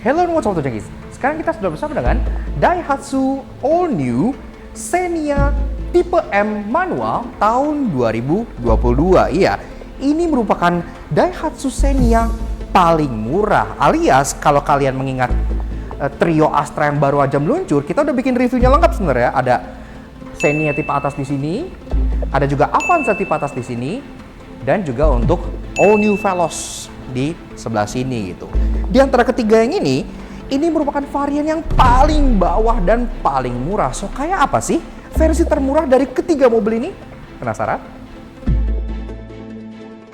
Hello and what's up guys. Sekarang kita sudah bersama dengan Daihatsu All New Xenia tipe M manual tahun 2022. Iya, ini merupakan Daihatsu Xenia paling murah. Alias kalau kalian mengingat trio Astra yang baru aja meluncur, kita udah bikin reviewnya lengkap sebenarnya. Ada Xenia tipe atas di sini, ada juga Avanza tipe atas di sini, dan juga untuk All New Veloz di sebelah sini gitu. Di antara ketiga yang ini merupakan varian yang paling bawah dan paling murah. So, kayak apa sih versi termurah dari ketiga mobil ini? Penasaran?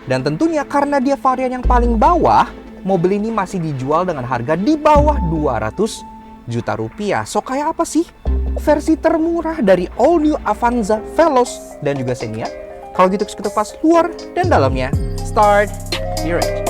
Dan tentunya karena dia varian yang paling bawah, mobil ini masih dijual dengan harga di bawah 200 juta rupiah. So, kayak apa sih versi termurah dari All New Avanza, Veloz, dan juga Xenia? Kalau gitu kita pas luar dan dalamnya. Start your engine.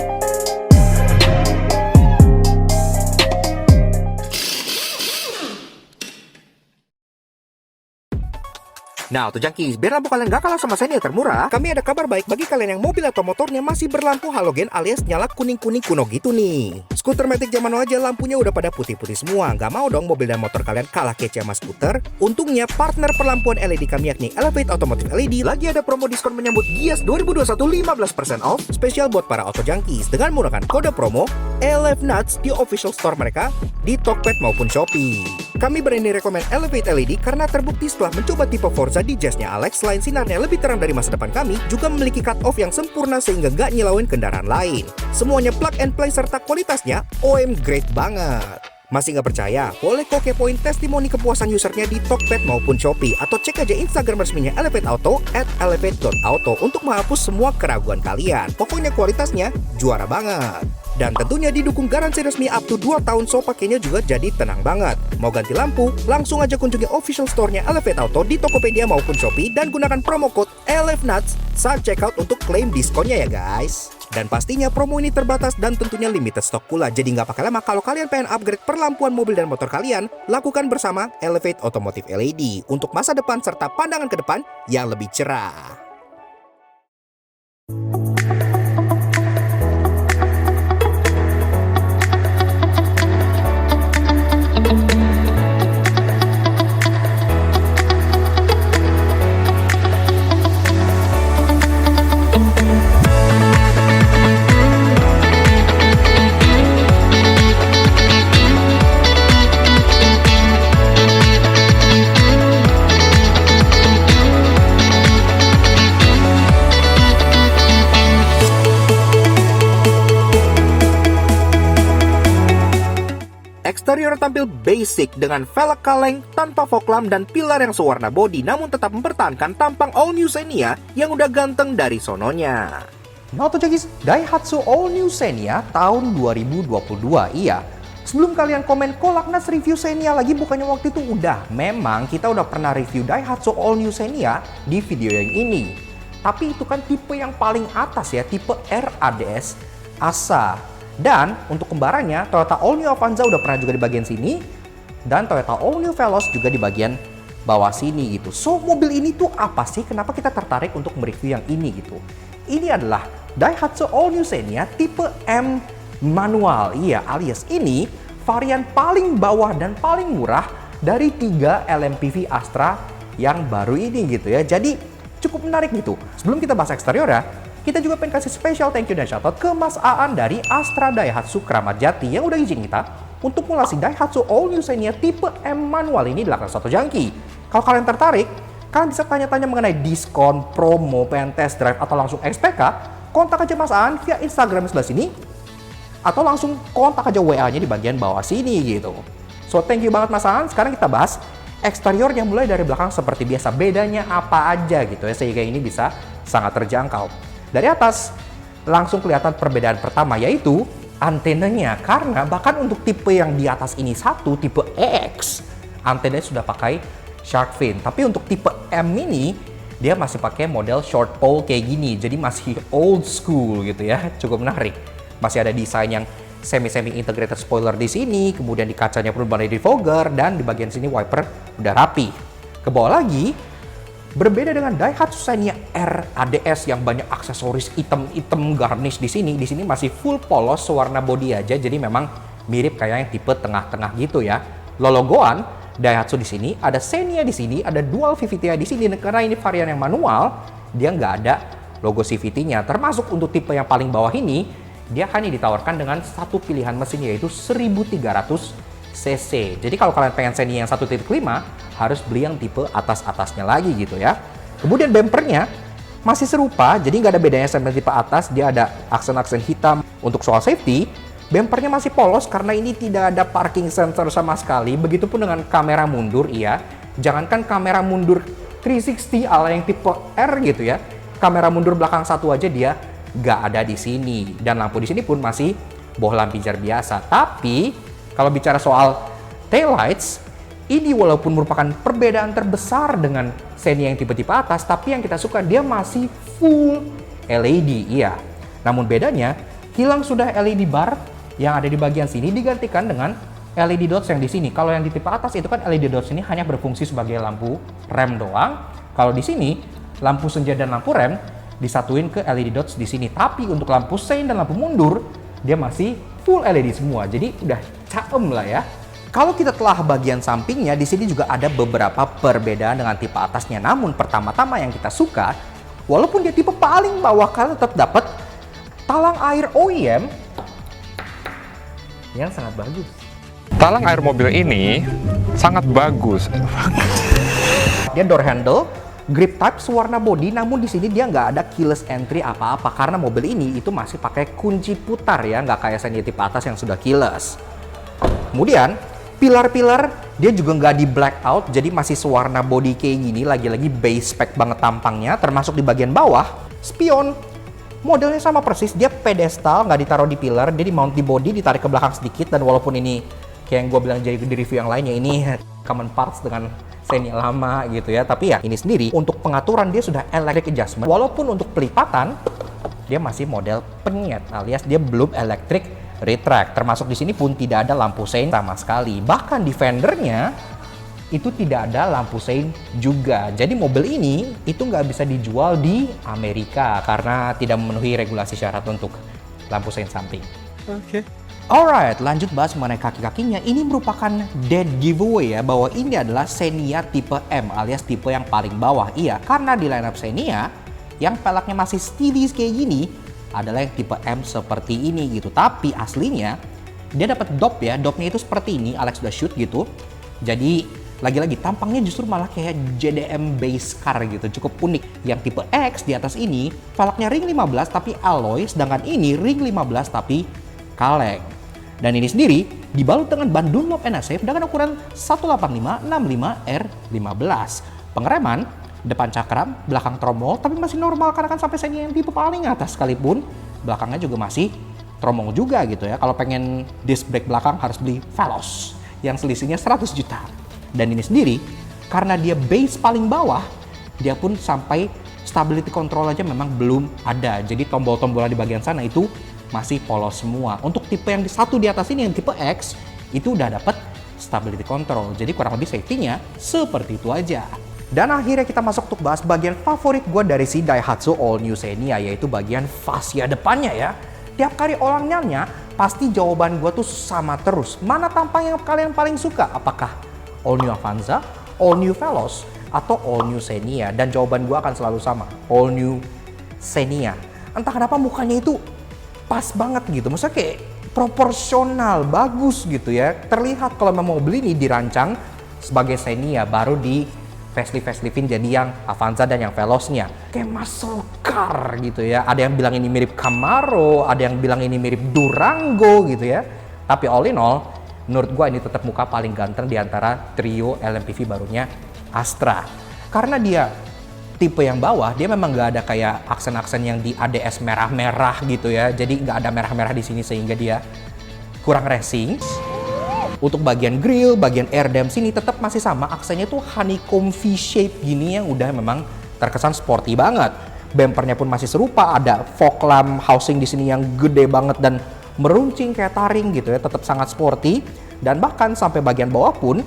Nah, tuh junkies, biar lampu kalian gak kalah sama Xenia termurah, kami ada kabar baik bagi kalian yang mobil atau motornya masih berlampu halogen alias nyala kuning-kuning kuno gitu nih. Skuter Matic zaman now aja lampunya udah pada putih-putih semua. Gak mau dong mobil dan motor kalian kalah kece sama skuter? Untungnya partner perlampuan LED kami yakni Elevate Automotive LED lagi ada promo diskon menyambut Gias 2021 15% off spesial buat para auto junkies dengan menggunakan kode promo ELEVNUTS di official store mereka di Tokped maupun Shopee. Kami berani rekomend Elevate LED karena terbukti setelah mencoba tipe Forza di Jazz-nya Alex, selain sinarnya lebih terang dari masa depan kami, juga memiliki cut-off yang sempurna sehingga gak nyilauin kendaraan lain. Semuanya plug and play serta kualitasnya OM great banget. Masih nggak percaya? Boleh kok kepoin testimoni kepuasan usernya di Tokped maupun Shopee, atau cek aja Instagram resminya Elevate Auto @elevate.auto untuk menghapus semua keraguan kalian. Pokoknya kualitasnya juara banget. Dan tentunya didukung garansi resmi up to 2 tahun, so pakainya juga jadi tenang banget. Mau ganti lampu? Langsung aja kunjungi official store-nya Elevate Auto di Tokopedia maupun Shopee dan gunakan promo code ELEVNUTS saat checkout untuk klaim diskonnya ya guys. Dan pastinya promo ini terbatas dan tentunya limited stock pula. Jadi nggak pakai lama kalau kalian pengen upgrade perlampuan mobil dan motor kalian, lakukan bersama Elevate Automotive LED untuk masa depan serta pandangan ke depan yang lebih cerah. Eksterior tampil basic dengan velg kaleng tanpa fog lamp dan pilar yang sewarna bodi, namun tetap mempertahankan tampang All New Xenia yang udah ganteng dari sononya. Nah tuh guys, Daihatsu All New Xenia tahun 2022. Iya, sebelum kalian komen kolaknas review Xenia lagi, bukannya waktu itu udah. Memang kita udah pernah review Daihatsu All New Xenia di video yang ini. Tapi itu kan tipe yang paling atas ya, tipe RADS ASA. Dan untuk kembarannya, Toyota All New Avanza udah pernah juga di bagian sini, dan Toyota All New Veloz juga di bagian bawah sini gitu. So, mobil ini tuh apa sih? Kenapa kita tertarik untuk mereview yang ini gitu? Ini adalah Daihatsu All New Xenia tipe M manual. Iya, alias ini varian paling bawah dan paling murah dari 3 LMPV Astra yang baru ini gitu ya. Jadi cukup menarik gitu. Sebelum kita bahas eksteriornya, kita juga pengen kasih special thank you dan shoutout ke Mas Aan dari Astra Daihatsu Kramat Jati yang udah izin kita untuk mulasi Daihatsu All New Xenia tipe M manual ini di belakang satu jangki. Kalau kalian tertarik, kalian bisa tanya-tanya mengenai diskon, promo, pengen test drive, atau langsung SPK, kontak aja Mas Aan via Instagram sebelah sini, atau langsung kontak aja WA-nya di bagian bawah sini gitu. So, thank you banget Mas Aan. Sekarang kita bahas eksteriornya mulai dari belakang seperti biasa. Bedanya apa aja gitu ya, sehingga ini bisa sangat terjangkau. Dari atas, langsung kelihatan perbedaan pertama, yaitu antenanya. Karena bahkan untuk tipe yang di atas ini satu, tipe X, antenanya sudah pakai shark fin. Tapi untuk tipe M ini, dia masih pakai model short pole kayak gini. Jadi masih old school gitu ya, cukup menarik. Masih ada desain yang semi-semi integrated spoiler di sini, kemudian di kacanya pun body defogger, dan di bagian sini wiper udah rapi. Ke bawah lagi, berbeda dengan Daihatsu Xenia RADS yang banyak aksesoris item-item garnish di sini. Di sini masih full polos warna body aja, jadi memang mirip kayak yang tipe tengah-tengah gitu ya. Logoan Daihatsu di sini, ada Xenia di sini, ada dual VVT-nya di sini. Karena ini varian yang manual, dia nggak ada logo CVT-nya. Termasuk untuk tipe yang paling bawah ini, dia hanya ditawarkan dengan satu pilihan mesin yaitu 1300 cc. Jadi kalau kalian pengen Xenia yang 1.5, harus beli yang tipe atas-atasnya lagi gitu ya. Kemudian bumpernya masih serupa, jadi nggak ada bedanya sama tipe atas. Dia ada aksen-aksen hitam. Untuk soal safety, bumpernya masih polos karena ini tidak ada parking sensor sama sekali. Begitupun dengan kamera mundur, iya. Jangankan kamera mundur 360 ala yang tipe R gitu ya. Kamera mundur belakang satu aja dia nggak ada di sini. Dan lampu di sini pun masih bohlam pijar biasa. Tapi kalau bicara soal taillights, ini walaupun merupakan perbedaan terbesar dengan Xenia yang tipe-tipe atas, tapi yang kita suka dia masih full LED, iya. Namun bedanya, hilang sudah LED bar yang ada di bagian sini digantikan dengan LED dots yang di sini. Kalau yang di tipe atas itu kan LED dots ini hanya berfungsi sebagai lampu rem doang. Kalau di sini, lampu senja dan lampu rem disatuin ke LED dots di sini. Tapi untuk lampu sein dan lampu mundur, dia masih full LED semua. Jadi udah caem lah ya. Kalau kita telah bagian sampingnya, di sini juga ada beberapa perbedaan dengan tipe atasnya. Namun pertama-tama yang kita suka, walaupun dia tipe paling bawah, kalian tetap dapat talang air OEM yang sangat bagus. Talang air mobil ini sangat bagus. Dia door handle, grip type, warna body, namun di sini dia nggak ada keyless entry apa-apa karena mobil ini itu masih pakai kunci putar ya, nggak kayak Xenia tipe atas yang sudah keyless. Kemudian pilar-pilar dia juga nggak di black out, jadi masih sewarna body kayak gini, lagi-lagi base spec banget tampangnya. Termasuk di bagian bawah, spion modelnya sama persis, dia pedestal, nggak ditaruh di pilar, dia di mount di body, ditarik ke belakang sedikit. Dan walaupun ini kayak yang gue bilang jadi di review yang lainnya, ini common parts dengan Xenia lama gitu ya, tapi ya ini sendiri untuk pengaturan dia sudah electric adjustment. Walaupun untuk pelipatan dia masih model penyet, alias dia belum electric retract. Termasuk di sini pun tidak ada lampu sein sama sekali. Bahkan di fendernya itu tidak ada lampu sein juga. Jadi mobil ini itu nggak bisa dijual di Amerika karena tidak memenuhi regulasi syarat untuk lampu sein samping. Oke. Alright, lanjut bahas mengenai kaki-kakinya. Ini merupakan dead giveaway ya, bahwa ini adalah Xenia tipe M alias tipe yang paling bawah. Iya, karena di lineup Xenia yang peleknya masih stylish kayak gini adalah yang tipe M seperti ini gitu. Tapi aslinya dia dapat dop ya, dopnya itu seperti ini, Alex udah shoot gitu. Jadi lagi-lagi tampangnya justru malah kayak JDM base car gitu, cukup unik. Yang tipe X di atas ini velgnya ring 15 tapi alloy, sedangkan ini ring 15 tapi kaleng. Dan ini sendiri dibalut dengan ban Dunlop NSF dengan ukuran 185/65R15. Pengereman depan cakram, belakang tromol, tapi masih normal karena kan sampai Xenia yang tipe paling atas sekalipun belakangnya juga masih tromol juga gitu ya. Kalau pengen disc brake belakang harus beli Veloz yang selisihnya 100 juta. Dan ini sendiri karena dia base paling bawah, dia pun sampai stability control aja memang belum ada. Jadi tombol-tombolan di bagian sana itu masih polos semua. Untuk tipe yang satu di atas ini yang tipe X itu udah dapat stability control. Jadi kurang lebih safety-nya seperti itu aja. Dan akhirnya kita masuk untuk bahas bagian favorit gue dari si Daihatsu All New Xenia, yaitu bagian fascia depannya ya. Tiap kali orang nanya, pasti jawaban gue tuh sama terus. Mana tampang yang kalian paling suka? Apakah All New Avanza, All New Veloz, atau All New Xenia? Dan jawaban gue akan selalu sama, All New Xenia. Entah kenapa mukanya itu pas banget gitu, maksudnya kayak proporsional, bagus gitu ya. Terlihat kalau memang mobil ini dirancang sebagai Xenia, baru di faceliftin jadi yang Avanza dan yang Veloznya. Kayak muscle car gitu ya. Ada yang bilang ini mirip Camaro, ada yang bilang ini mirip Durango gitu ya. Tapi all in all, menurut gua ini tetap muka paling ganteng di antara trio LMPV barunya Astra. Karena dia tipe yang bawah, dia memang nggak ada kayak aksen-aksen yang di ADS merah-merah gitu ya. Jadi nggak ada merah-merah di sini sehingga dia kurang racing. Untuk bagian grill, bagian air dam sini tetap masih sama, aksennya tuh honeycomb V-shape gini yang udah memang terkesan sporty banget. Bumpernya pun masih serupa, ada fog lamp housing di sini yang gede banget dan meruncing kayak taring gitu ya, tetap sangat sporty. Dan bahkan sampai bagian bawah pun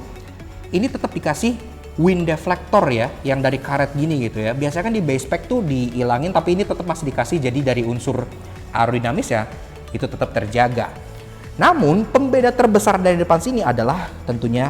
ini tetap dikasih wind deflector ya, yang dari karet gini gitu ya. Biasanya kan di base spec tuh dihilangin, tapi ini tetap masih dikasih, jadi dari unsur aerodinamis ya itu tetap terjaga. Namun, pembeda terbesar dari depan sini adalah tentunya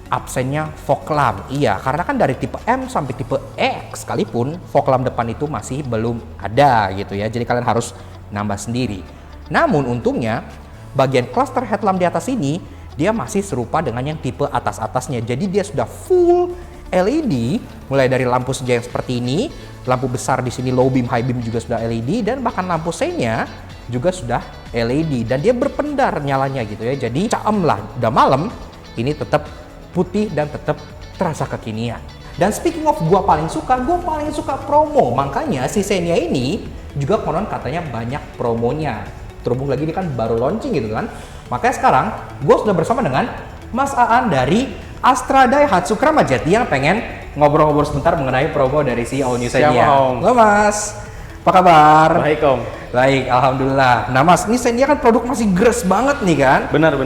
absennya fog lamp. Iya, karena kan dari tipe M sampai tipe X sekalipun fog lamp depan itu masih belum ada gitu ya. Jadi kalian harus nambah sendiri. Namun untungnya bagian cluster headlamp di atas ini dia masih serupa dengan yang tipe atas-atasnya. Jadi dia sudah full LED, mulai dari lampu senja yang seperti ini, lampu besar di sini low beam, high beam juga sudah LED, dan bahkan lampu senya juga sudah LED, dan dia berpendar nyalanya gitu ya. Jadi caem lah, udah malam ini tetap putih dan tetap terasa kekinian. Dan speaking of gue paling suka promo. Makanya si Xenia ini juga konon katanya banyak promonya. Terhubung lagi ini kan baru launching gitu kan. Makanya sekarang gue sudah bersama dengan Mas Aan dari Astra Daihatsu Kramat Jati yang pengen ngobrol-ngobrol sebentar mengenai promo dari si All New Xenia. Halo Mas, apa kabar? Baik Om. Baik, alhamdulillah. Nah Mas, ini Xenia kan produk masih gres banget nih kan? Benar.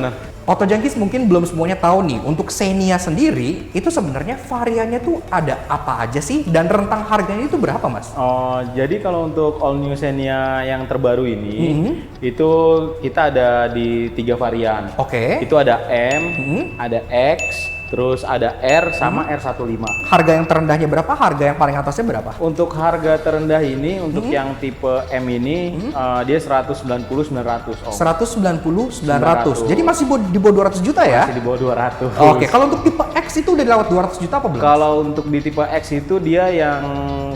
Otojunkies mungkin belum semuanya tahu nih, untuk Xenia sendiri itu sebenarnya variannya tuh ada apa aja sih, dan rentang harganya itu berapa Mas? Oh, jadi kalau untuk All New Xenia yang terbaru ini, itu kita ada di 3 varian. Oke. Itu ada M, ada X, terus ada R sama R15. Harga yang terendahnya berapa? Harga yang paling atasnya berapa? Untuk harga terendah ini, untuk yang tipe M ini, dia 190-900 Om. 190-900. Jadi masih di bawah 200 juta ya? Masih di bawah 200. Oke, kalau untuk tipe X itu udah lewat 200 juta apa belum? Kalau untuk di tipe X itu dia yang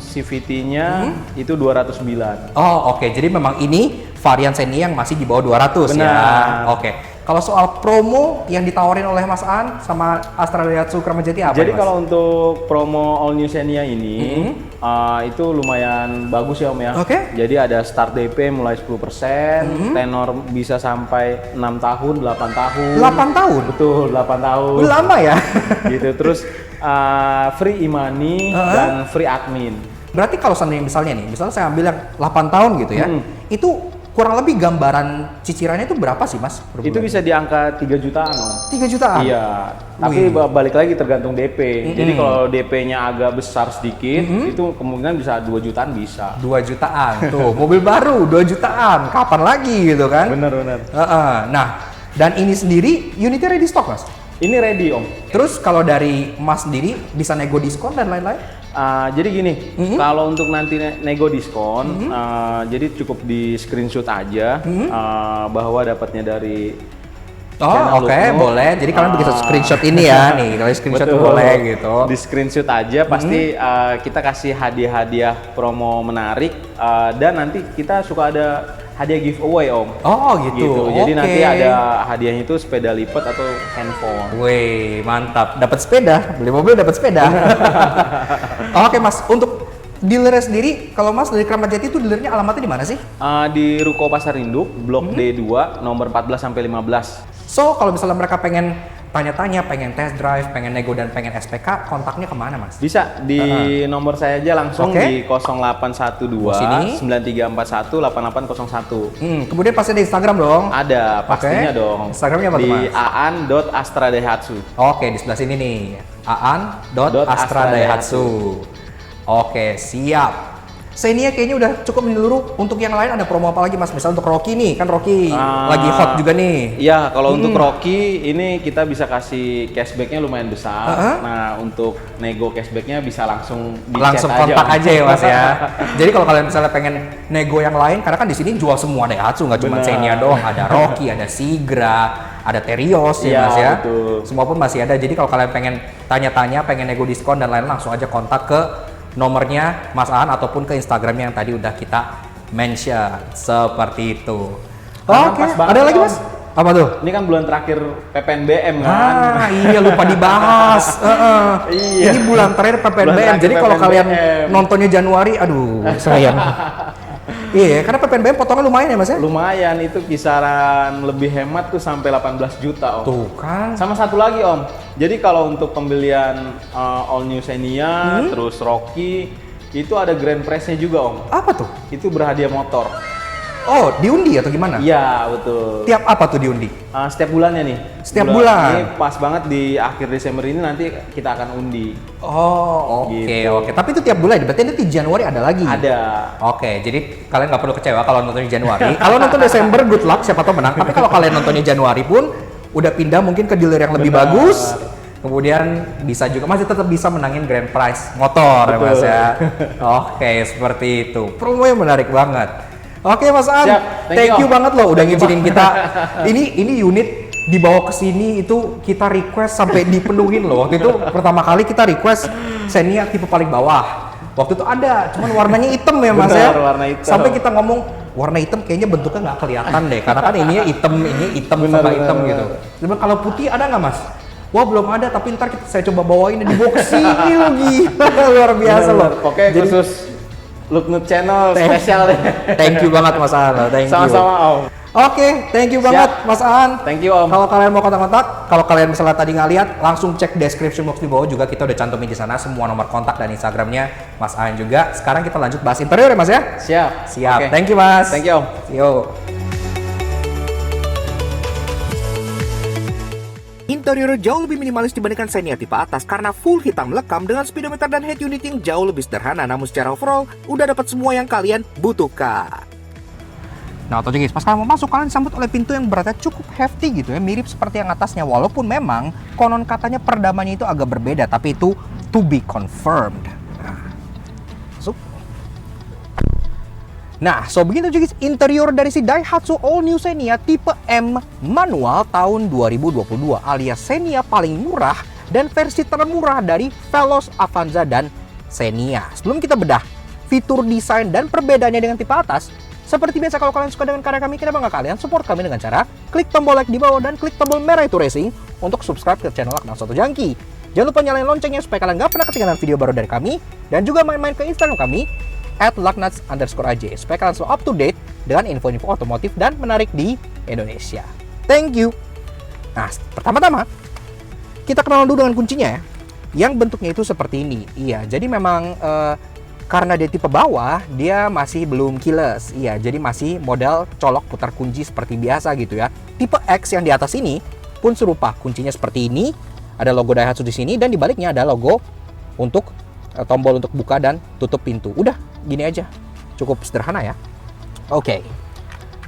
CVT-nya itu 209. Oh, oke. Jadi memang ini varian Xenia yang masih di bawah 200 ya. Benar. Oke. Kalau soal promo yang ditawarin oleh Mas Aan sama Astra Daihatsu Kramat Jati apa? Jadi Mas? kalau untuk promo All New Xenia ini itu lumayan bagus ya Om ya. Oke. Jadi ada start DP mulai 10%, tenor bisa sampai 6 tahun, 8 tahun. 8 tahun? Betul, 8 tahun. Lama ya? Gitu. Terus free e-money dan free admin. Berarti kalau misalnya saya ambil yang 8 tahun gitu ya, itu kurang lebih gambaran cicilannya itu berapa sih Mas? Itu bisa di angka 3 jutaan Om. 3 jutaan? Iya, tapi balik lagi tergantung DP. Jadi kalau DP-nya agak besar sedikit, itu kemungkinan bisa 2 jutaan bisa. 2 jutaan, tuh mobil baru 2 jutaan, kapan lagi gitu kan? Bener. Nah, dan ini sendiri unitnya ready stock Mas? Ini ready Om. Terus kalau dari Mas sendiri bisa nego diskon dan lain-lain? Jadi gini, kalau untuk nanti nego diskon, jadi cukup di screenshot aja bahwa dapatnya dari Oh oke, boleh. Jadi kalian begitu screenshot ini ya, nih kalau screenshot betul, boleh gitu. Di screenshot aja, pasti kita kasih hadiah-hadiah promo menarik, dan nanti kita suka ada hadiah giveaway Om. Oh gitu. Jadi Oke. nanti ada hadiahnya itu sepeda lipat atau handphone. Wih, mantap. Dapat sepeda, beli mobil dapat sepeda. Oke Mas, untuk dealernya sendiri, kalau Mas dari Kramat Jati itu dealernya alamatnya di mana sih? Di Ruko Pasar Induk, Blok D2, nomor 14 sampai 15. So, kalau misalnya mereka pengen tanya-tanya, pengen test drive, pengen nego dan pengen SPK, kontaknya kemana Mas? Bisa di nomor saya aja langsung di 0812 Sini. 9341 8801. Kemudian pasti ada Instagram dong? Ada pastinya dong. Instagramnya apa tuh di Mas? aan.astradaihatsu. Oke, di sebelah sini nih. aan.astradaihatsu. Oke, siap. Xenia kayaknya udah cukup menyeluruh. Untuk yang lain ada promo apa lagi Mas? Misal untuk Rocky nih, kan Rocky lagi hot juga nih. Iya, kalau untuk Rocky ini kita bisa kasih cashbacknya lumayan besar. Nah, untuk nego cashbacknya bisa langsung di Langsung chat kontak aja ya Mas ya. Jadi Jadi kalau kalian misalnya pengen nego yang lain, karena kan di sini jual semua Daihatsu, nggak cuma Xenia doang. Ada Rocky, ada Sigra, ada Terios ya Iya, Mas ya. betul. Semua pun masih ada. Jadi kalau kalian pengen tanya-tanya, pengen nego diskon dan lain, langsung aja kontak ke nomornya Mas Aan ataupun ke Instagramnya yang tadi udah kita mention seperti itu. Karena Oke, pas banget, ada lagi Om. Mas? Apa tuh? ini kan bulan terakhir PPNBM kan. Iya lupa dibahas. Iya. Ini bulan terakhir PPNBM. Bulan terakhir Jadi kalau kalian PPNBM. nontonnya Januari, aduh sayang. Iya, karena PPNBM potongan lumayan ya Mas ya? Lumayan, itu kisaran lebih hemat tuh sampai 18 juta Om. Tuh kan. Sama satu lagi Om, jadi kalau untuk pembelian All New Xenia, terus Rocky, itu ada grand prize-nya juga Om. Apa tuh? Itu berhadiah motor. Oh, diundi atau gimana? Iya, betul. Tiap apa tuh diundi? Setiap bulannya nih. Setiap bulan? Ini pas banget di akhir Desember ini nanti kita akan undi. Oh, oke, Gitu. oke. Tapi itu tiap bulan, berarti nanti di Januari ada lagi? Ada. Oke, jadi kalian nggak perlu kecewa kalau nonton di Januari. Kalau nonton Desember, good luck, siapa tahu menang. Tapi kalau kalian nontonnya Januari pun, udah pindah mungkin ke dealer yang lebih Benar. bagus. Kemudian bisa juga, masih tetap bisa menangin grand prize motor ya Mas ya. Oke, seperti itu. Promonya menarik banget. Oke Mas An, Siap, thank you Om. banget loh udah Thank you, ngizinin Bang. kita. Ini unit dibawa ke sini itu kita request sampai dipenuhin loh. Waktu itu pertama kali kita request Xenia tipe paling bawah. Waktu itu ada, cuman warnanya hitam ya Mas ya. Benar, warna hitam. Sampai kita ngomong warna hitam kayaknya bentuknya nggak kelihatan deh, karena kan ini hitam Benar, sama hitam benar, gitu. Cuman kalau putih ada nggak Mas? Wah belum ada, tapi ntar saya coba bawain di box sini loh, gila luar biasa loh. Pokoknya Jadi, khusus Looknut Channel spesial deh. thank you banget Mas An, thank you. Sama-sama Om. Oke, thank you banget Mas An. Thank you Om. Kalau kalian mau kontak-kontak, kalau kalian misalnya tadi nggak lihat, langsung cek description box di bawah juga, kita udah cantumin di sana semua nomor kontak dan Instagramnya Mas An juga. Sekarang kita lanjut bahas interior ya Mas ya? Siap. Siap. Oke. Thank you Mas. Thank you Om. Yo. Interior jauh lebih minimalis dibandingkan Xenia tipe atas karena full hitam lekam dengan speedometer dan head unit yang jauh lebih sederhana, namun secara overall udah dapat semua yang kalian butuhkan. Nah, atau guys, pas kalian mau masuk, kalian disambut oleh pintu yang beratnya cukup hefty gitu ya, mirip seperti yang atasnya. Walaupun memang konon katanya peredamannya itu agak berbeda, tapi itu to be confirmed. Nah, masuk. Nah, so begini guys, interior dari si Daihatsu All New Xenia tipe M manual tahun 2022 alias Xenia paling murah dan versi termurah dari Veloz, Avanza, dan Xenia. Sebelum kita bedah fitur, desain, dan perbedaannya dengan tipe atas, seperti biasa kalau kalian suka dengan karya kami, kenapa nggak kalian support kami dengan cara klik tombol like di bawah dan klik tombol merah itu racing untuk subscribe ke channel Laknat Soto Jangki. Jangan lupa nyalain loncengnya supaya kalian nggak pernah ketinggalan video baru dari kami, dan juga main-main ke Instagram kami @laknats_aj supaya kalian selalu up to date dengan info-info otomotif dan menarik di Indonesia. Thank you. Nah, pertama-tama kita kenalan dulu dengan kuncinya ya, yang bentuknya itu seperti ini. Iya, jadi memang karena dia tipe bawah, dia masih belum keyless. Iya, jadi masih model colok putar kunci seperti biasa gitu ya. Tipe X yang di atas ini pun serupa, kuncinya seperti ini. Ada logo Daihatsu di sini dan di baliknya ada logo untuk tombol untuk buka dan tutup pintu. Udah, gini aja. Cukup sederhana ya. Oke.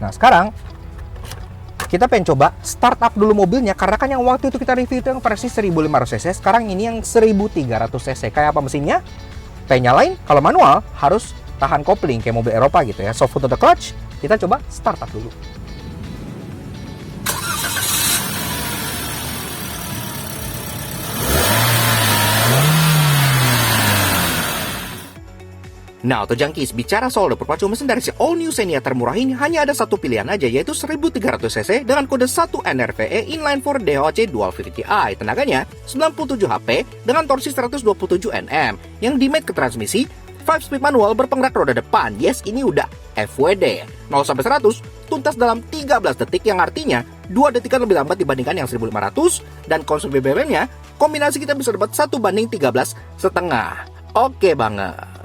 Nah, sekarang kita pengen coba start up dulu mobilnya, karena kan yang waktu itu kita review itu yang versi 1500 cc, sekarang ini yang 1300 cc. Kayak apa mesinnya? Pengen nyalain, kalau manual harus tahan kopling kayak mobil Eropa gitu ya. Soft foot on the clutch, kita coba start up dulu. Nah, Auto Junkies, bicara soal perpacu mesin dari si All New Xenia termurah ini hanya ada satu pilihan aja, yaitu 1300 cc dengan kode 1 NRVE inline 4 DOHC Dual VVT-i. Tenaganya 97 HP dengan torsi 127 Nm yang dimate ke transmisi 5-speed manual berpenggerak roda depan. Yes, ini udah FWD. 0-100 tuntas dalam 13 detik, yang artinya 2 detikan lebih lambat dibandingkan yang 1500, dan konsumsi BBM-nya kombinasi kita bisa dapat 1:13,5. Oke banget.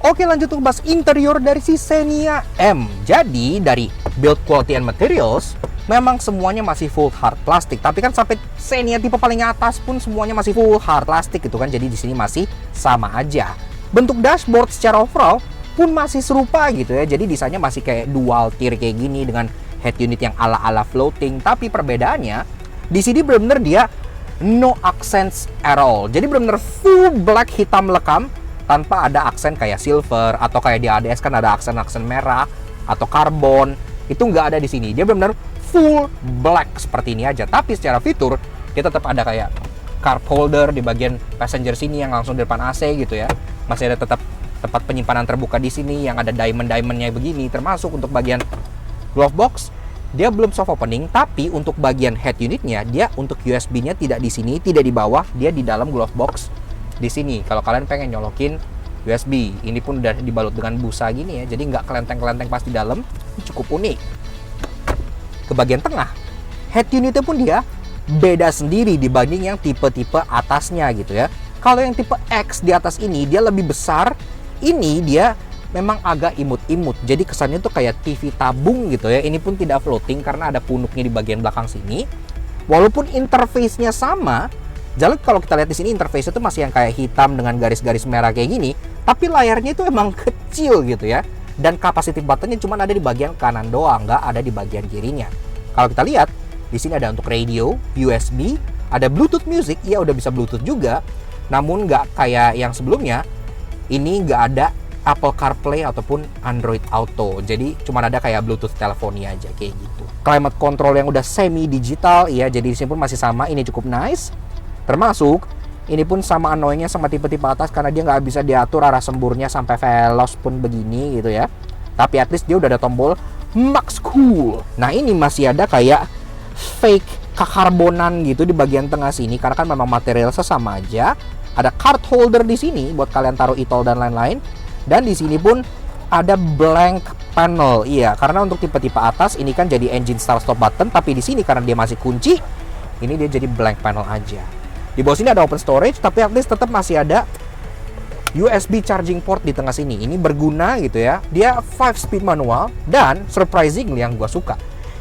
Oke, lanjut untuk bahas interior dari si Xenia M. Jadi dari build quality and materials memang semuanya masih full hard plastik. Tapi kan sampai Xenia tipe paling atas pun semuanya masih full hard plastik gitu kan. Jadi di sini masih sama aja. Bentuk dashboard secara overall pun masih serupa gitu ya. Jadi desainnya masih kayak dual tier kayak gini dengan head unit yang ala-ala floating. Tapi perbedaannya di sini benar-benar dia no accents at all. Jadi benar-benar full black hitam lekam, tanpa ada aksen kayak silver atau kayak di ADS kan ada aksen-aksen merah atau karbon. Itu nggak ada di sini. Dia benar-benar full black seperti ini aja. Tapi secara fitur dia tetap ada kayak cup holder di bagian passenger sini yang langsung di depan AC gitu ya. Masih ada tetap tempat penyimpanan terbuka di sini yang ada diamond-diamondnya begini. Termasuk untuk bagian glove box dia belum soft opening, tapi untuk bagian head unitnya dia untuk USB-nya tidak di sini, tidak di bawah, dia di dalam glove box di sini. Kalau kalian pengen nyolokin USB, ini pun udah dibalut dengan busa gini ya, jadi nggak kelenteng-kelenteng pas di dalam. Cukup unik. Ke bagian tengah, head unitnya pun dia beda sendiri dibanding yang tipe-tipe atasnya gitu ya. Kalau yang tipe X di atas ini dia lebih besar, ini dia memang agak imut-imut. Jadi kesannya tuh kayak TV tabung gitu ya. Ini pun tidak floating karena ada punuknya di bagian belakang sini. Walaupun interface-nya sama, jadi kalau kita lihat di sini interface-nya tuh masih yang kayak hitam dengan garis-garis merah kayak gini, tapi layarnya itu emang kecil gitu ya. Dan capacitive button-nya cuma ada di bagian kanan doang, nggak ada di bagian kirinya. Kalau kita lihat, di sini ada untuk radio, USB, ada Bluetooth music, ya udah bisa Bluetooth juga. Namun nggak kayak yang sebelumnya, ini nggak ada Apple CarPlay ataupun Android Auto. Jadi cuma ada kayak Bluetooth teleponnya aja kayak gitu. Climate control yang udah semi digital, ya jadi di sini pun masih sama. Ini cukup nice. Termasuk ini pun sama annoyingnya sama tipe-tipe atas karena dia nggak bisa diatur arah semburnya sampai veloz pun begini gitu ya. Tapi at least dia udah ada tombol Max Cool. Nah ini masih ada kayak fake kekarbonan gitu di bagian tengah sini karena kan memang material sesama aja. Ada card holder di sini buat kalian taruh e-tol dan lain-lain. Dan di sini pun ada blank panel. Iya, karena untuk tipe-tipe atas ini kan jadi engine start stop button, tapi di sini karena dia masih kunci, ini dia jadi blank panel aja. Di bawah sini ada open storage, tapi at least tetap masih ada USB charging port di tengah sini. Ini berguna gitu ya. Dia 5-speed manual dan surprisingly yang gua suka,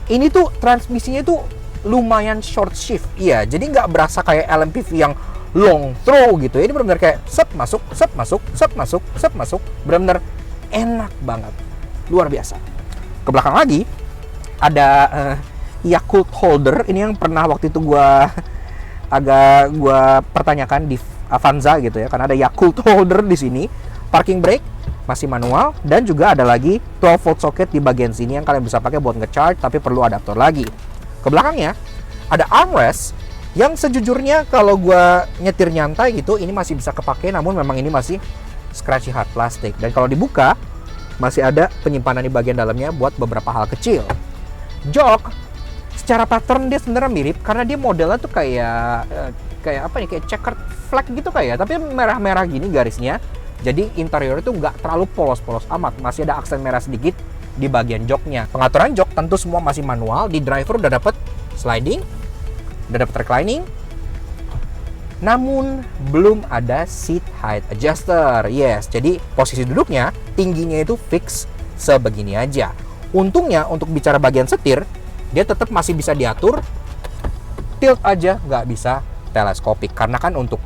ini tuh transmisinya tuh lumayan short shift. Iya, jadi nggak berasa kayak LMPV yang long throw gitu ya. Ini benar-benar kayak sep masuk, sep masuk, sep masuk, sep masuk. Benar-benar enak banget, luar biasa. Ke belakang lagi ada Yakult holder. Ini yang pernah waktu itu gua pertanyakan di Avanza gitu ya, karena ada Yakult holder di sini. Parking brake masih manual dan juga ada lagi 12 volt socket di bagian sini yang kalian bisa pakai buat nge-charge tapi perlu adaptor lagi. Ke belakangnya ada armrest yang sejujurnya kalau gue nyetir nyantai gitu ini masih bisa kepake, namun memang ini masih scratchy hard plastic. Dan kalau dibuka masih ada penyimpanan di bagian dalamnya buat beberapa hal kecil. Jok secara pattern dia sebenarnya mirip karena dia modelnya tuh kayak apa nih, kayak checkered flag gitu kayak, tapi merah-merah gini garisnya. Jadi interior itu nggak terlalu polos-polos amat, masih ada aksen merah sedikit di bagian joknya. Pengaturan jok tentu semua masih manual. Di driver udah dapet sliding, udah dapet reclining, namun belum ada seat height adjuster. Yes, jadi posisi duduknya tingginya itu fix sebegini aja. Untungnya untuk bicara bagian setir, dia tetap masih bisa diatur tilt aja, nggak bisa teleskopik. Karena kan untuk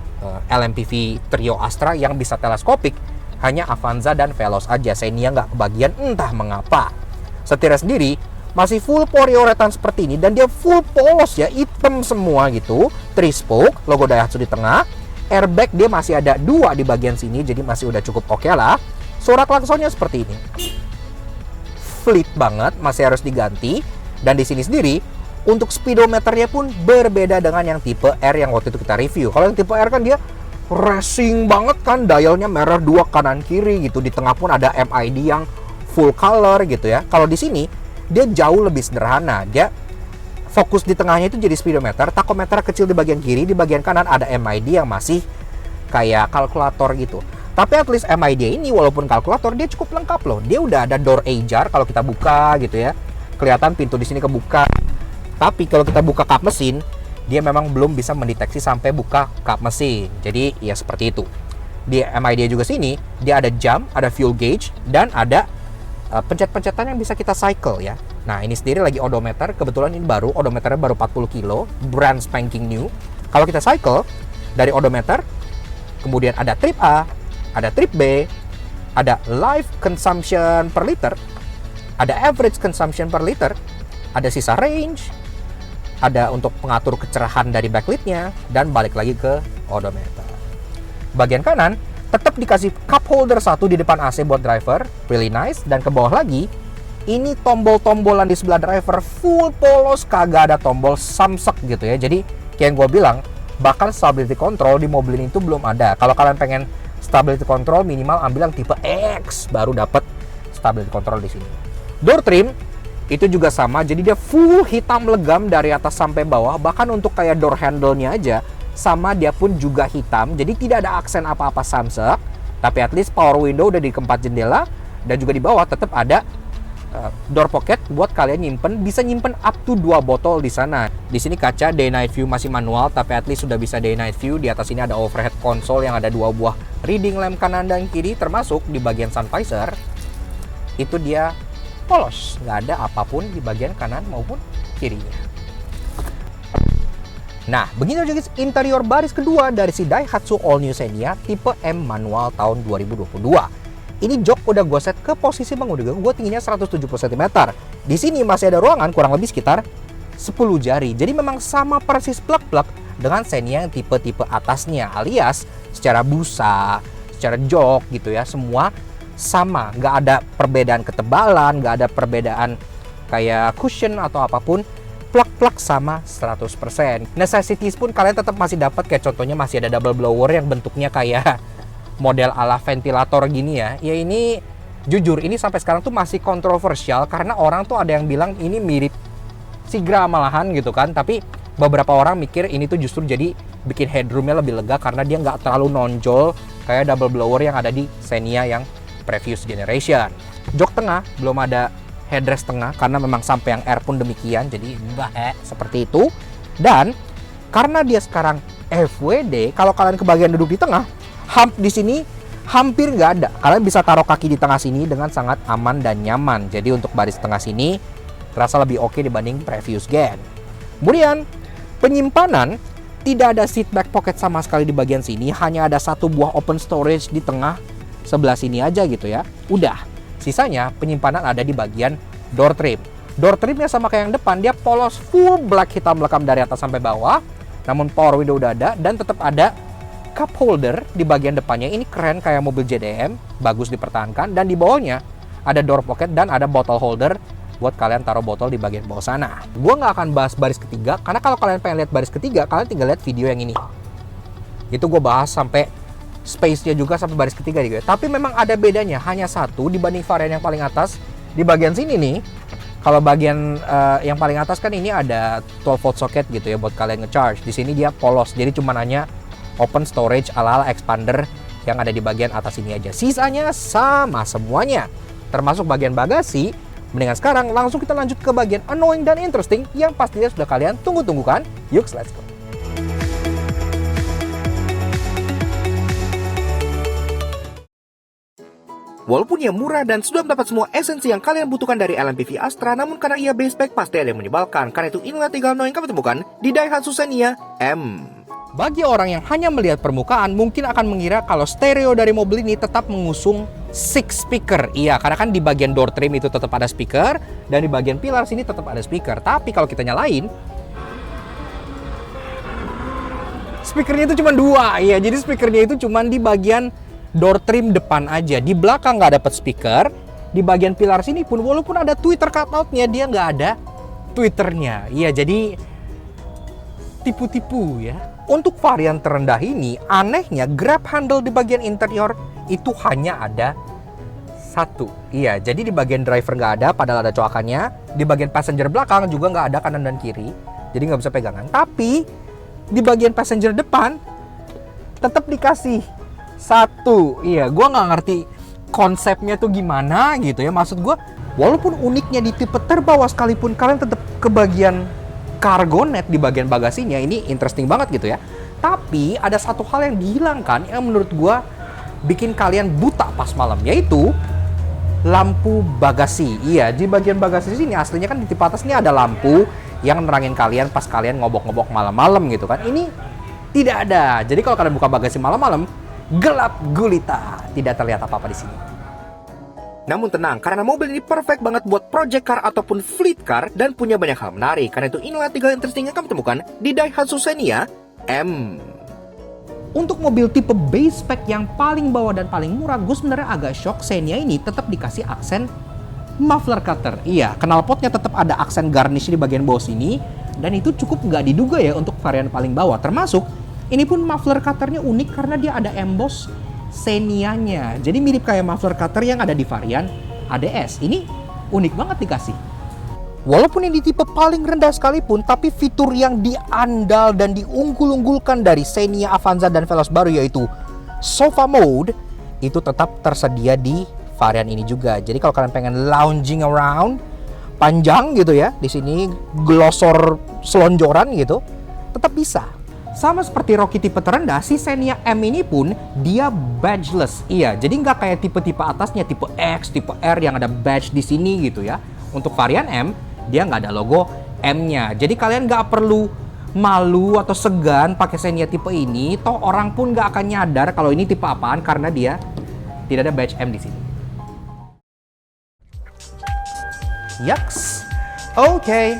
LMPV Trio Astra yang bisa teleskopik hanya Avanza dan Veloz aja. Xenia nggak kebagian entah mengapa. Setirnya sendiri masih full poliuretan seperti ini dan dia full polos ya, hitam semua gitu. 3 spoke, logo Daihatsu di tengah. Airbag dia masih ada 2 di bagian sini, jadi masih udah cukup oke lah. Suara klaksonnya seperti ini. Fleet banget, masih harus diganti. Dan di sini sendiri untuk speedometernya pun berbeda dengan yang tipe R yang waktu itu kita review. Kalau yang tipe R kan dia racing banget kan, dialnya merah 2 kanan kiri gitu. Di tengah pun ada MID yang full color gitu ya. Kalau di sini dia jauh lebih sederhana. Dia fokus di tengahnya itu jadi speedometer, tachometer kecil di bagian kiri, di bagian kanan ada MID yang masih kayak kalkulator gitu. Tapi at least MID ini walaupun kalkulator dia cukup lengkap loh. Dia udah ada door ajar kalau kita buka gitu ya. Kelihatan pintu di sini kebuka. Tapi kalau kita buka kap mesin, dia memang belum bisa mendeteksi sampai buka kap mesin. Jadi ya seperti itu. Di MID juga sini, dia ada jam, ada fuel gauge, dan ada pencet-pencetan yang bisa kita cycle ya. Nah ini sendiri lagi odometer, kebetulan ini baru, odometernya baru 40 kilo, brand spanking new. Kalau kita cycle dari odometer, kemudian ada trip A, ada trip B, ada live consumption per liter, ada average consumption per liter, ada sisa range, ada untuk pengatur kecerahan dari backlightnya, dan balik lagi ke odometer. Bagian kanan tetap dikasih cup holder 1 di depan AC buat driver, really nice. Dan ke bawah lagi, ini tombol-tombolan di sebelah driver full polos, kagak ada tombol samsek gitu ya. Jadi kayak yang gue bilang, bahkan stability control di mobil ini tuh belum ada. Kalau kalian pengen stability control minimal ambil yang tipe X, baru dapat stability control di sini. Door trim itu juga sama, jadi dia full hitam legam dari atas sampai bawah. Bahkan untuk kayak door handle-nya aja sama, dia pun juga hitam. Jadi tidak ada aksen apa-apa samsek. Tapi at least power window udah di keempat jendela. Dan juga di bawah tetap ada door pocket buat kalian nyimpen, bisa nyimpen up to 2 botol di sana. Di sini kaca day night view masih manual, tapi at least sudah bisa day night view. Di atas ini ada overhead console yang ada 2 buah reading lamp kanan dan kiri, termasuk di bagian sun visor itu dia polos, nggak ada apapun di bagian kanan maupun kirinya. Nah, begini aja guys interior baris kedua dari si Daihatsu All New Xenia tipe M manual tahun 2022. Ini jok udah gue set ke posisi mengundi gue tingginya 170 cm. Di sini masih ada ruangan kurang lebih sekitar 10 jari. Jadi memang sama persis plek-plek dengan Xenia yang tipe-tipe atasnya, alias secara busa, secara jok gitu ya, semua sama, nggak ada perbedaan ketebalan, nggak ada perbedaan kayak cushion atau apapun, plek-plek sama 100%. Necessities pun kalian tetap masih dapat, kayak contohnya masih ada double blower yang bentuknya kayak model ala ventilator gini ya. Ya ini jujur ini sampai sekarang tuh masih kontroversial karena orang tuh ada yang bilang ini mirip Sigra malahan gitu kan, tapi beberapa orang mikir ini tuh justru jadi bikin headroomnya lebih lega karena dia nggak terlalu nonjol kayak double blower yang ada di Xenia yang previous generation. Jok tengah belum ada headrest tengah karena memang sampai yang R pun demikian, jadi seperti itu. Dan karena dia sekarang FWD, kalau kalian kebagian duduk di tengah, hump di sini hampir nggak ada. Kalian bisa taruh kaki di tengah sini dengan sangat aman dan nyaman. Jadi untuk baris tengah sini terasa lebih oke dibanding previous gen. Kemudian penyimpanan, tidak ada seat back pocket sama sekali di bagian sini, hanya ada 1 buah open storage di tengah sebelah sini aja gitu ya. Udah, sisanya penyimpanan ada di bagian door trim. Door trimnya sama kayak yang depan, dia polos full black hitam lekam dari atas sampai bawah. Namun power window udah ada dan tetap ada cup holder di bagian depannya. Ini keren kayak mobil JDM, bagus dipertahankan. Dan di bawahnya ada door pocket dan ada bottle holder buat kalian taruh botol di bagian bawah sana. Gue nggak akan bahas baris ketiga karena kalau kalian pengen lihat baris ketiga, kalian tinggal lihat video yang ini. Itu gue bahas sampai space-nya juga sampai baris ketiga gitu ya. Tapi memang ada bedanya, hanya satu dibanding varian yang paling atas. Di bagian sini nih, kalau bagian yang paling atas kan ini ada 12 volt socket gitu ya buat kalian nge-charge. Di sini dia polos, jadi cuma hanya open storage ala-ala expander yang ada di bagian atas ini aja. Sisanya sama semuanya, termasuk bagian bagasi. Mendingan sekarang langsung kita lanjut ke bagian annoying dan interesting yang pastinya sudah kalian tunggu-tunggu kan? Yuk, let's go! Walaupun ia murah dan sudah mendapat semua esensi yang kalian butuhkan dari LMPV Astra, namun karena ia base spec pasti ada yang menyebalkan. Karena itu inilah 3 hal yang kami temukan di Daihatsu Xenia M. Bagi orang yang hanya melihat permukaan, mungkin akan mengira kalau stereo dari mobil ini tetap mengusung 6 speaker. Iya, karena kan di bagian door trim itu tetap ada speaker, dan di bagian pilar sini tetap ada speaker. Tapi kalau kita nyalain, speakernya itu cuma 2. Iya, jadi speakernya itu cuma di bagian door trim depan aja. Di belakang nggak dapat speaker. Di bagian pilar sini pun walaupun ada tweeter cutout-nya, dia nggak ada tweeternya. Iya, jadi tipu-tipu ya. Untuk varian terendah ini, anehnya grab handle di bagian interior itu hanya ada 1. Iya, jadi di bagian driver nggak ada, padahal ada coakannya. Di bagian passenger belakang juga nggak ada kanan dan kiri, jadi nggak bisa pegangan. Tapi di bagian passenger depan tetap dikasih 1. Iya, gue nggak ngerti konsepnya tuh gimana gitu ya. Maksud gue, walaupun uniknya di tipe terbawah sekalipun, kalian tetap ke bagian cargo net di bagian bagasinya. Ini interesting banget gitu ya. Tapi ada satu hal yang dihilangkan yang menurut gue bikin kalian buta pas malam, yaitu lampu bagasi. Iya, di bagian bagasi sini aslinya kan di tipe atas ini ada lampu yang nerangin kalian pas kalian ngobok-ngobok malam-malam gitu kan. Ini tidak ada. Jadi kalau kalian buka bagasi malam-malam, gelap gulita, tidak terlihat apa-apa di sini. Namun tenang, karena mobil ini perfect banget buat project car ataupun fleet car dan punya banyak hal menarik. Karena itu inilah 3 hal interesting yang kami temukan di Daihatsu Xenia M. Untuk mobil tipe base spec yang paling bawah dan paling murah, gue sebenarnya agak shock Xenia ini tetap dikasih aksen muffler cutter. Iya, knalpotnya tetap ada aksen garnish di bagian bawah sini, dan itu cukup nggak diduga ya untuk varian paling bawah. Termasuk ini pun muffler cutternya unik karena dia ada emboss Xenia-nya. Jadi mirip kayak muffler cutter yang ada di varian ADS. Ini unik banget dikasih. Walaupun ini tipe paling rendah sekalipun, tapi fitur yang diandal dan diunggul-unggulkan dari Xenia Avanza dan Veloz baru, yaitu Sofa Mode, itu tetap tersedia di varian ini juga. Jadi kalau kalian pengen lounging around panjang gitu ya, di sini glosor selonjoran gitu, tetap bisa. Sama seperti Rocky tipe terendah, si Xenia M ini pun dia badgeless. Iya, jadi nggak kayak tipe-tipe atasnya, tipe X, tipe R yang ada badge di sini gitu ya. Untuk varian M, dia nggak ada logo M-nya. Jadi kalian nggak perlu malu atau segan pakai Xenia tipe ini. Toh orang pun nggak akan nyadar kalau ini tipe apaan karena dia tidak ada badge M di sini. Yaks, oke.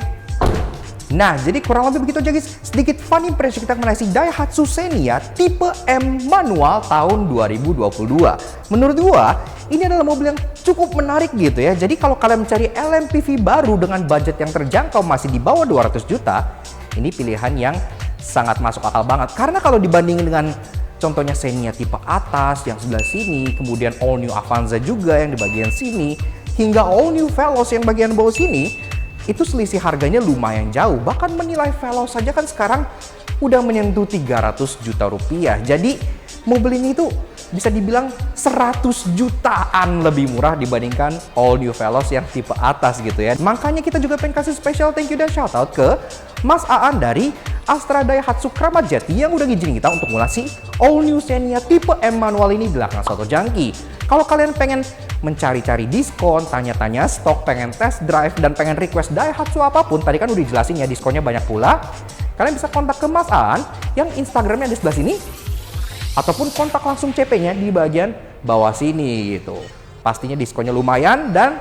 Nah, jadi kurang lebih begitu aja guys, sedikit fun impression kita mengenai si Daihatsu Xenia tipe M manual tahun 2022. Menurut gua, ini adalah mobil yang cukup menarik gitu ya. Jadi kalau kalian mencari LMPV baru dengan budget yang terjangkau masih di bawah 200 juta, ini pilihan yang sangat masuk akal banget. Karena kalau dibandingin dengan contohnya Xenia tipe atas yang sebelah sini, kemudian All New Avanza juga yang di bagian sini, hingga All New Veloz yang bagian bawah sini, itu selisih harganya lumayan jauh. Bahkan menilai Veloz saja kan sekarang udah menyentuh 300 juta rupiah. Jadi mobil ini tuh bisa dibilang 100 jutaan lebih murah dibandingkan All New Veloz yang tipe atas gitu ya. Makanya kita juga pengen kasih special thank you dan shout out ke Mas Aan dari Astra Daihatsu Kramat Jati yang udah ngizinin kita untuk ngulasi All New Xenia tipe M manual ini di belakang Soto Jangki. Kalau kalian pengen mencari-cari diskon, tanya-tanya stok, pengen test drive, dan pengen request Daihatsu apapun, tadi kan udah dijelasin ya diskonnya banyak pula, kalian bisa kontak ke Mas Aan yang Instagramnya di sebelah sini, ataupun kontak langsung CP-nya di bagian bawah sini gitu. Pastinya diskonnya lumayan dan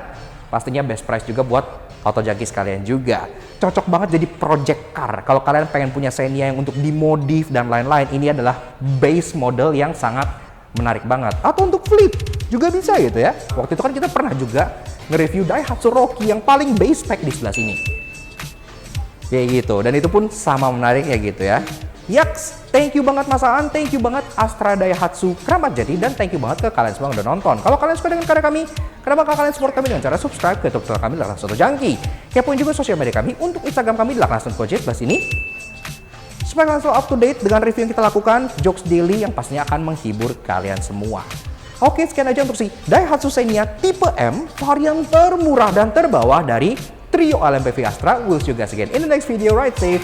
pastinya best price juga buat Auto Jangki sekalian juga. Cocok banget jadi project car. Kalau kalian pengen punya Xenia yang untuk dimodif dan lain-lain, ini adalah base model yang sangat menarik banget. Atau untuk flip juga bisa gitu ya. Waktu itu kan kita pernah juga nge-review Daihatsu Rocky yang paling base spec di sebelah sini. Kayak gitu. Dan itu pun sama menarik ya gitu ya. Yaks, thank you banget Mas Aan, thank you banget Astra Daihatsu Kramat Jati, dan thank you banget ke kalian semua yang udah nonton. Kalau kalian suka dengan karya kami, kenapa kalian support kami dengan cara subscribe ke YouTube channel kami di belakang Soto Jangki. Kepoin juga sosial media kami untuk Instagram kami di belakang Soto sebelah sini. Supaya kalian selalu up to date dengan review yang kita lakukan, jokes daily yang pastinya akan menghibur kalian semua. Oke, sekian aja untuk si Daihatsu Xenia tipe M, varian termurah dan terbawah dari trio LMPV Astra. We'll see you guys again in the next video. Ride safe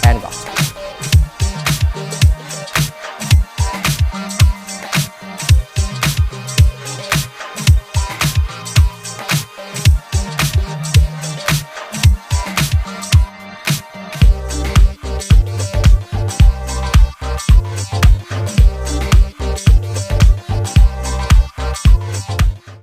and go.